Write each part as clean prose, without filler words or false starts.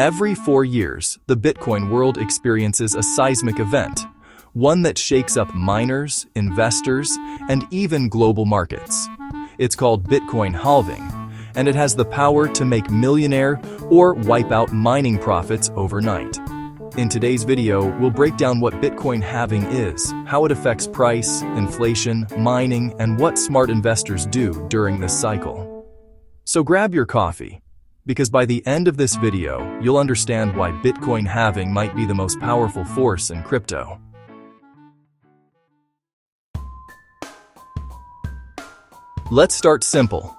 Every 4 years, the Bitcoin world experiences a seismic event, one that shakes up miners, investors, and even global markets. It's called Bitcoin halving, and it has the power to make millionaire or wipe out mining profits overnight. In today's video, we'll break down what Bitcoin halving is, how it affects price, inflation, mining, and what smart investors do during this cycle. So grab your coffee, because by the end of this video, you'll understand why Bitcoin halving might be the most powerful force in crypto. Let's start simple.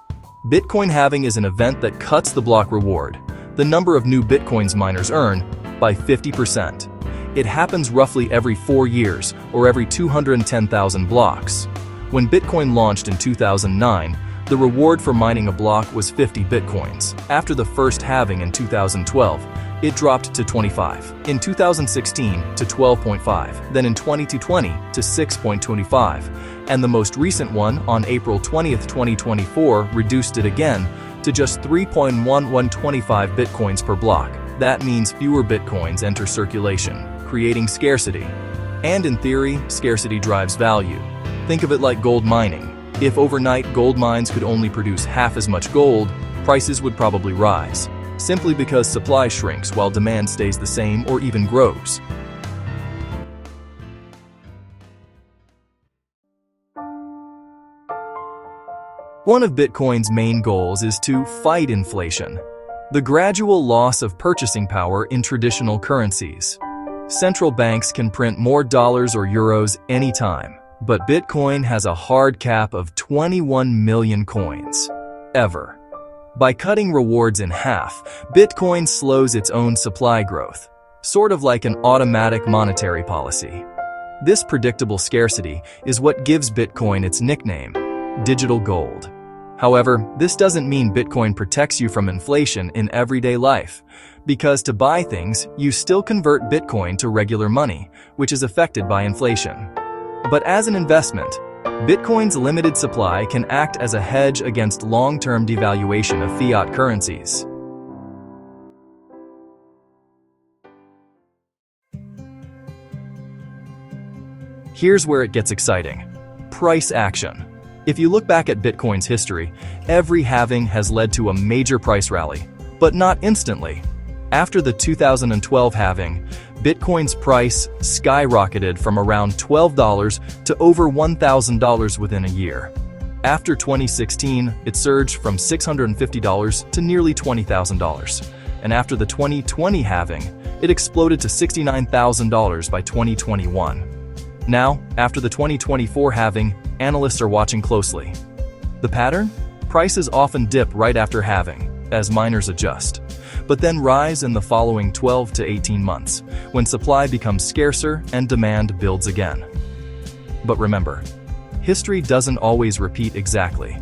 Bitcoin halving is an event that cuts the block reward, the number of new Bitcoins miners earn, by 50%. It happens roughly every 4 years, or every 210,000 blocks. When Bitcoin launched in 2009, the reward for mining a block was 50 Bitcoins. After the first halving in 2012, it dropped to 25. In 2016 to 12.5, then in 2020 to 6.25, and the most recent one on April 20, 2024 reduced it again to just 3.1125 Bitcoins per block. That means fewer Bitcoins enter circulation, creating scarcity. And in theory, scarcity drives value. Think of it like gold mining. If overnight gold mines could only produce half as much gold, prices would probably rise, simply because supply shrinks while demand stays the same or even grows. One of Bitcoin's main goals is to fight inflation, the gradual loss of purchasing power in traditional currencies. Central banks can print more dollars or euros anytime, but Bitcoin has a hard cap of 21 million coins, ever. By cutting rewards in half, Bitcoin slows its own supply growth, sort of like an automatic monetary policy. This predictable scarcity is what gives Bitcoin its nickname, digital gold. However, this doesn't mean Bitcoin protects you from inflation in everyday life, because to buy things, you still convert Bitcoin to regular money, which is affected by inflation. But as an investment, Bitcoin's limited supply can act as a hedge against long-term devaluation of fiat currencies. Here's where it gets exciting. Price action. If you look back at Bitcoin's history, every halving has led to a major price rally, but not instantly. After the 2012 halving, Bitcoin's price skyrocketed from around $12 to over $1,000 within a year. After 2016, it surged from $650 to nearly $20,000. And after the 2020 halving, it exploded to $69,000 by 2021. Now, after the 2024 halving, analysts are watching closely. The pattern? Prices often dip right after halving, as miners adjust, but then rise in the following 12 to 18 months, when supply becomes scarcer and demand builds again. But remember, history doesn't always repeat exactly.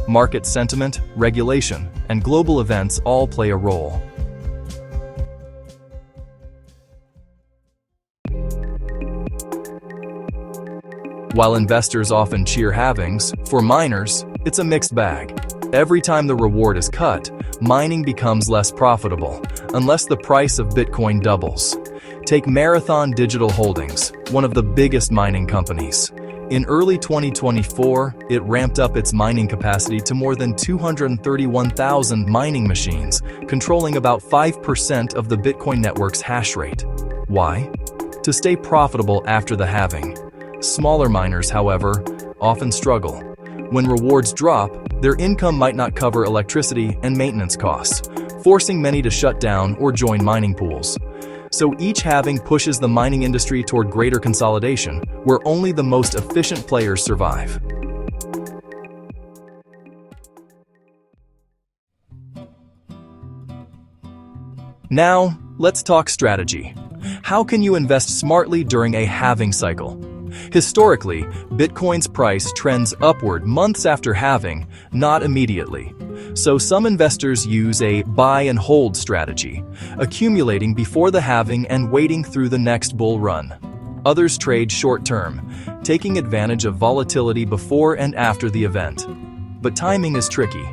Market sentiment, regulation, and global events all play a role. While investors often cheer halvings, for miners, it's a mixed bag. Every time the reward is cut, mining becomes less profitable, unless the price of Bitcoin doubles. Take Marathon Digital Holdings, one of the biggest mining companies. In early 2024, it ramped up its mining capacity to more than 231,000 mining machines, controlling about 5% of the Bitcoin network's hash rate. Why? To stay profitable after the halving. Smaller miners, however, often struggle. When rewards drop, their income might not cover electricity and maintenance costs, forcing many to shut down or join mining pools. So each halving pushes the mining industry toward greater consolidation, where only the most efficient players survive. Now, let's talk strategy. How can you invest smartly during a halving cycle? Historically, Bitcoin's price trends upward months after halving, not immediately. So some investors use a buy and hold strategy, accumulating before the halving and waiting through the next bull run. Others trade short-term, taking advantage of volatility before and after the event. But timing is tricky.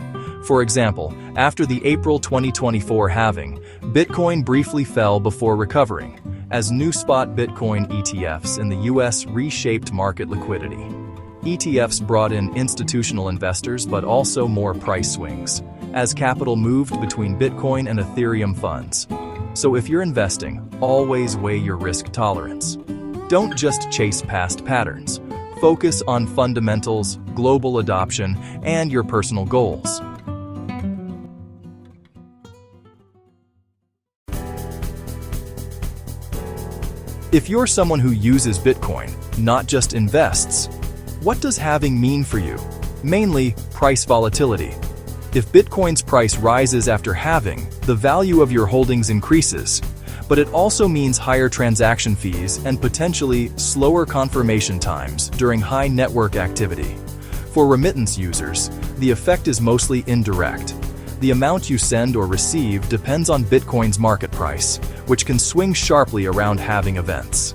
For example, after the April 2024 halving, Bitcoin briefly fell before recovering, as new spot Bitcoin ETFs in the US reshaped market liquidity. ETFs brought in institutional investors but also more price swings, as capital moved between Bitcoin and Ethereum funds. So if you're investing, always weigh your risk tolerance. Don't just chase past patterns. Focus on fundamentals, global adoption, and your personal goals. If you're someone who uses Bitcoin, not just invests, what does halving mean for you? Mainly, price volatility. If Bitcoin's price rises after halving, the value of your holdings increases, but it also means higher transaction fees and potentially slower confirmation times during high network activity. For remittance users, the effect is mostly indirect. The amount you send or receive depends on Bitcoin's market price, which can swing sharply around halving events.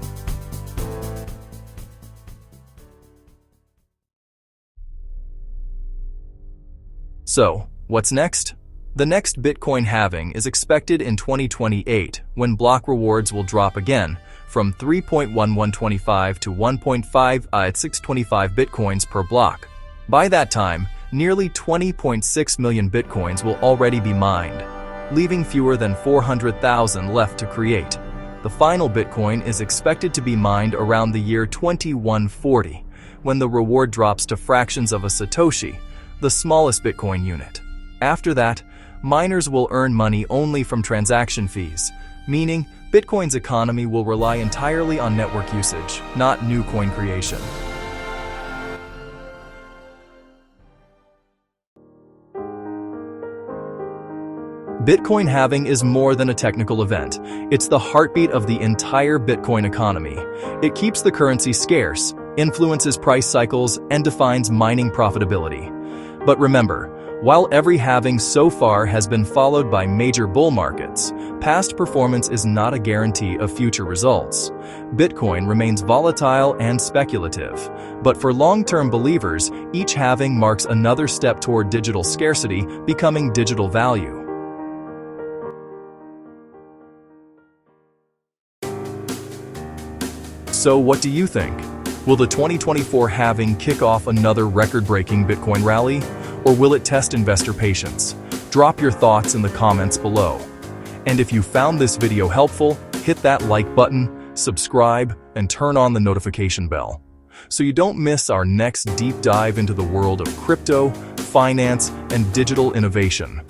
So, what's next? The next Bitcoin halving is expected in 2028, when block rewards will drop again from 3.1125 to 1.5625 Bitcoins per block. By that time, nearly 20.6 million Bitcoins will already be mined, leaving fewer than 400,000 left to create. The final Bitcoin is expected to be mined around the year 2140, when the reward drops to fractions of a Satoshi, the smallest Bitcoin unit. After that, miners will earn money only from transaction fees, meaning Bitcoin's economy will rely entirely on network usage, not new coin creation. Bitcoin halving is more than a technical event. It's the heartbeat of the entire Bitcoin economy. It keeps the currency scarce, influences price cycles, and defines mining profitability. But remember, while every halving so far has been followed by major bull markets, past performance is not a guarantee of future results. Bitcoin remains volatile and speculative, but for long-term believers, each halving marks another step toward digital scarcity becoming digital value. So what do you think? Will the 2024 halving kick off another record-breaking Bitcoin rally? Or will it test investor patience? Drop your thoughts in the comments below. And if you found this video helpful, hit that like button, subscribe, and turn on the notification bell, so you don't miss our next deep dive into the world of crypto, finance, and digital innovation.